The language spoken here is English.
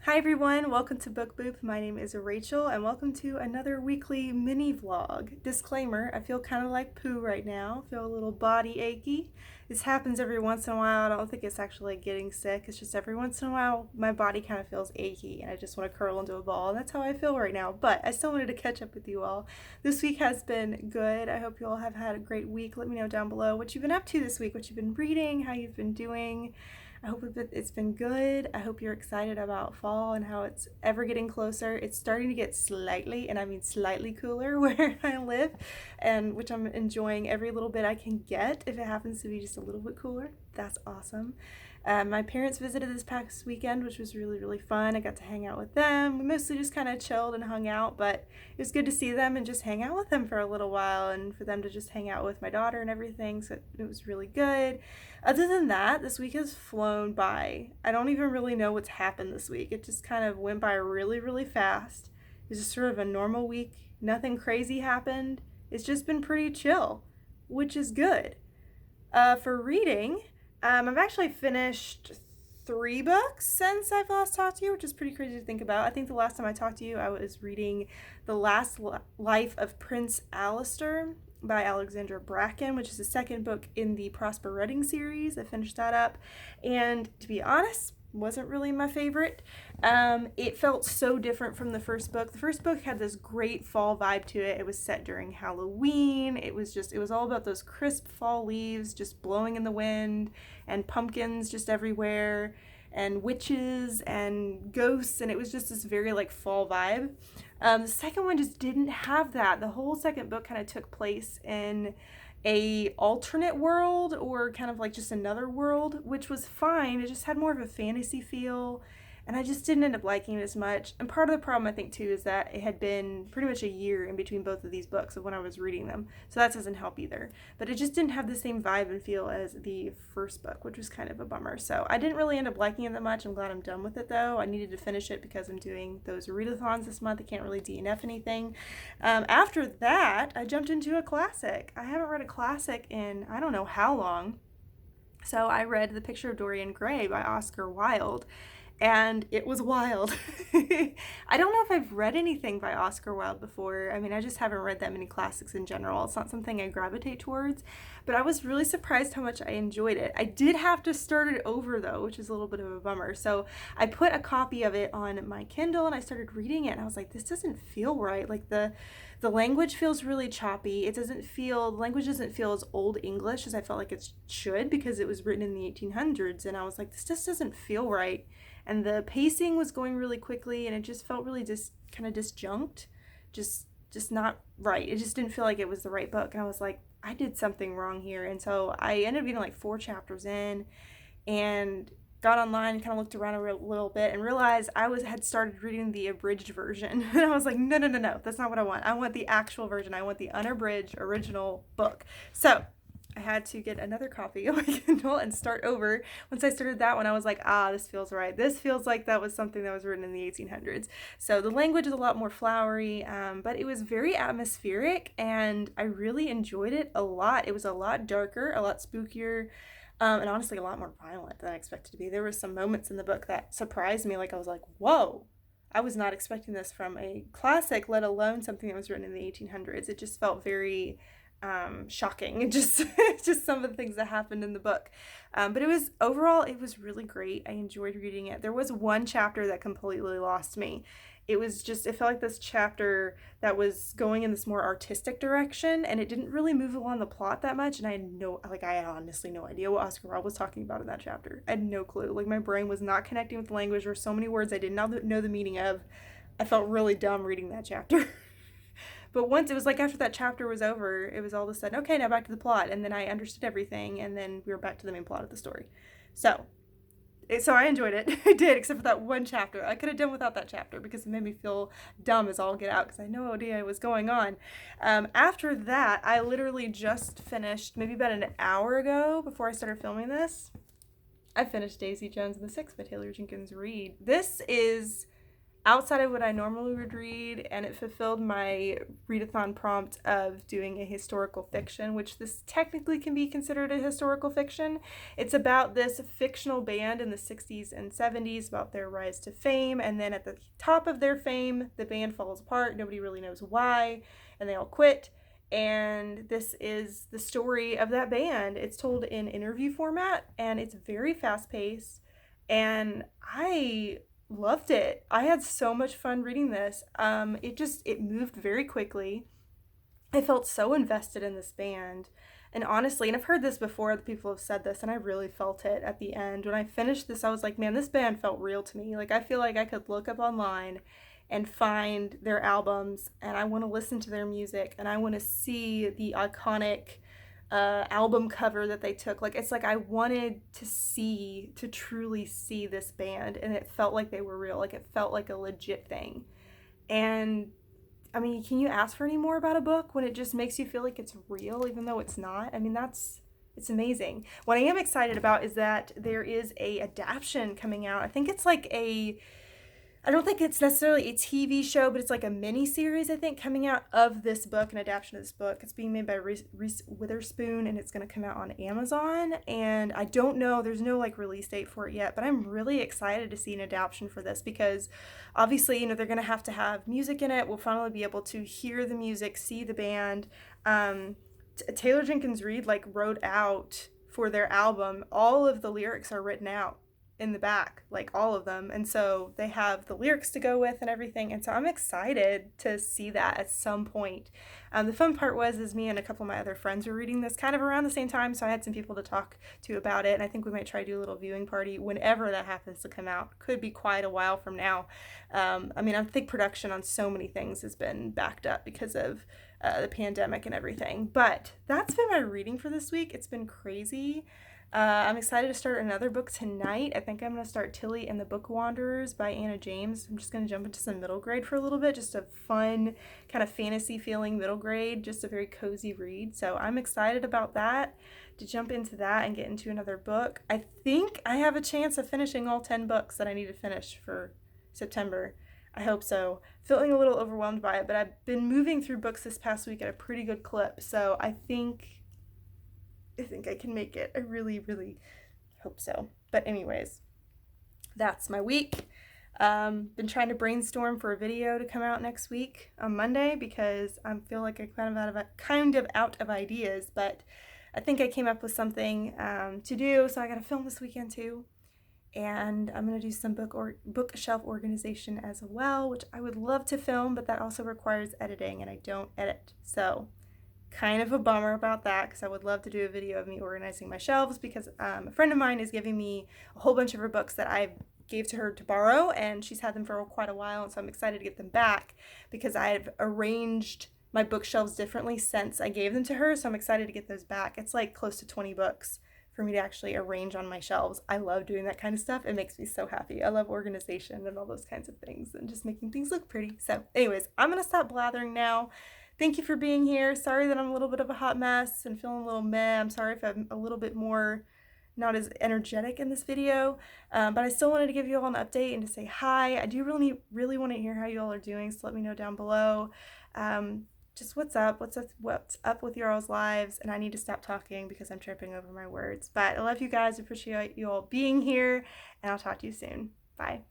Hi everyone, welcome to Book Boop. My name is Rachel and welcome to another weekly mini vlog. Disclaimer, I feel kind of like poo right now. I feel a little body achy. This happens every once in a while. I don't think it's actually like getting sick. It's just every once in a while my body kind of feels achy and I just want to curl into a ball. And that's how I feel right now. But I still wanted to catch up with you all. This week has been good. I hope you all have had a great week. Let me know down below what you've been up to this week, what you've been reading, how you've been doing. I hope it's been good. I hope you're excited about fall and how it's ever getting closer. It's starting to get slightly, and I mean slightly cooler where I live, and which I'm enjoying every little bit I can get. If it happens to be just a little bit cooler, that's awesome. My parents visited this past weekend, which was really, really fun. I got to hang out with them. We mostly just kind of chilled and hung out, but it was good to see them and just hang out with them for a little while and for them to just hang out with my daughter and everything, so it was really good. Other than that, this week has flown by. I don't even really know what's happened this week. It just kind of went by really, really fast. It was just sort of a normal week. Nothing crazy happened. It's just been pretty chill, which is good. For reading, I've actually finished 3 books since I've last talked to you, which is pretty crazy to think about. I think the last time I talked to you, I was reading The Last Life of Prince Alastor by Alexandra Bracken, which is the second book in the Prosper Redding series. I finished that up, and to be honest, wasn't really my favorite. It felt so different from the first book. The first book had this great fall vibe to it. It was set during Halloween. It was all about those crisp fall leaves just blowing in the wind and pumpkins just everywhere and witches and ghosts, and it was just this very like fall vibe. The second one just didn't have that. The whole second book kind of took place in a alternate world, or kind of like just another world, which was fine. It just had more of a fantasy feel, and I just didn't end up liking it as much. And part of the problem, I think, too, is that it had been pretty much a year in between both of these books of when I was reading them, so that doesn't help either. But it just didn't have the same vibe and feel as the first book, which was kind of a bummer. So I didn't really end up liking it that much. I'm glad I'm done with it, though. I needed to finish it because I'm doing those readathons this month. I can't really DNF anything. After that, I jumped into a classic. I haven't read a classic in I don't know how long. So I read The Picture of Dorian Gray by Oscar Wilde, and it was wild. I don't know if I've read anything by Oscar Wilde before. I mean, I just haven't read that many classics in general. It's not something I gravitate towards, but I was really surprised how much I enjoyed it. I did have to start it over though, which is a little bit of a bummer. So I put a copy of it on my Kindle and I started reading it, and I was like, this doesn't feel right. Like the language feels really choppy. The language doesn't feel as old English as I felt like it should, because it was written in the 1800s, and I was like, this just doesn't feel right. And the pacing was going really quickly, and it just felt really kind of disjunct, just not right. It just didn't feel like it was the right book, and I was like, I did something wrong here. And so I ended up getting like 4 chapters in, and got online and kind of looked around a little bit and realized I had started reading the abridged version. And I was like, no, that's not what I want. I want the actual version. I want the unabridged original book. So I had to get another copy of my Kindle and start over. Once I started that one, I was like, this feels right. This feels like that was something that was written in the 1800s. So the language is a lot more flowery, but it was very atmospheric, and I really enjoyed it a lot. It was a lot darker, a lot spookier, and honestly a lot more violent than I expected to be. There were some moments in the book that surprised me. Like, I was like, whoa, I was not expecting this from a classic, let alone something that was written in the 1800s. It just felt very shocking. Just some of the things that happened in the book. But it was really great. I enjoyed reading it. There was one chapter that completely lost me. It felt like this chapter that was going in this more artistic direction, and it didn't really move along the plot that much, and I had honestly no idea what Oscar Wilde was talking about in that chapter. I had no clue. Like, my brain was not connecting with the language. There were so many words I did not know the meaning of. I felt really dumb reading that chapter. But once it was like after that chapter was over, it was all of a sudden, okay, now back to the plot. And then I understood everything, and then we were back to the main plot of the story. So I enjoyed it. I did, except for that one chapter. I could have done without that chapter because it made me feel dumb as all get out because I had no idea what was going on. After that, I literally just finished, maybe about an hour ago before I started filming this, I finished Daisy Jones and the Six by Taylor Jenkins Reid. This is outside of what I normally would read, and it fulfilled my readathon prompt of doing a historical fiction, which this technically can be considered a historical fiction. It's about this fictional band in the 60s and 70s, about their rise to fame, and then at the top of their fame, the band falls apart. Nobody really knows why, and they all quit. And this is the story of that band. It's told in interview format, and it's very fast-paced, and I loved it. I had so much fun reading this. It moved very quickly. I felt so invested in this band. And honestly, and I've heard this before, other people have said this, and I really felt it at the end. When I finished this, I was like, man, this band felt real to me. Like, I feel like I could look up online and find their albums, and I want to listen to their music, and I want to see the iconic album cover that they took. Like, it's like I wanted to truly see this band, and it felt like they were real. Like, it felt like a legit thing. And I mean, can you ask for any more about a book when it just makes you feel like it's real even though it's not? I mean, it's amazing. What I am excited about is that there is a adaptation coming out. I think it's like I don't think it's necessarily a TV show, but it's like a mini series, I think, coming out of this book, an adaptation of this book. It's being made by Reese Witherspoon, and it's going to come out on Amazon. And I don't know, there's no like release date for it yet, but I'm really excited to see an adaptation for this because obviously, they're going to have music in it. We'll finally be able to hear the music, see the band. Taylor Jenkins Reid like wrote out for their album, all of the lyrics are written out in the back, like all of them, and so they have the lyrics to go with and everything, and so I'm excited to see that at some point. The fun part is me and a couple of my other friends were reading this kind of around the same time, so I had some people to talk to about it, and I think we might try to do a little viewing party whenever that happens to come out. Could be quite a while from now. I think production on so many things has been backed up because of the pandemic and everything, but that's been my reading for this week. It's been crazy. I'm excited to start another book tonight. I think I'm going to start Tilly and the Book Wanderers by Anna James. I'm just going to jump into some middle grade for a little bit, just a fun kind of fantasy feeling middle grade, just a very cozy read. So I'm excited about that, to jump into that and get into another book. I think I have a chance of finishing all 10 books that I need to finish for September. I hope so. Feeling a little overwhelmed by it, but I've been moving through books this past week at a pretty good clip, so I think I can make it. I really, really hope so. But anyways, that's my week. Been trying to brainstorm for a video to come out next week on Monday because I feel like I'm kind of out of ideas, but I think I came up with something to do, so I got to film this weekend too. And I'm going to do some bookshelf organization as well, which I would love to film, but that also requires editing, and I don't edit. So kind of a bummer about that because I would love to do a video of me organizing my shelves because a friend of mine is giving me a whole bunch of her books that I gave to her to borrow, and she's had them for quite a while, and so I'm excited to get them back because I've arranged my bookshelves differently since I gave them to her, so I'm excited to get those back. It's like close to 20 books for me to actually arrange on my shelves. I love doing that kind of stuff. It makes me so happy. I love organization and all those kinds of things and just making things look pretty. So anyways, I'm going to stop blathering now. Thank you for being here. Sorry that I'm a little bit of a hot mess and feeling a little meh. I'm sorry if I'm a little bit more not as energetic in this video, but I still wanted to give you all an update and to say hi. I do really want to hear how you all are doing, so let me know down below. Just what's up with your all's lives, and I need to stop talking because I'm tripping over my words. But I love you guys, appreciate you all being here, and I'll talk to you soon. Bye.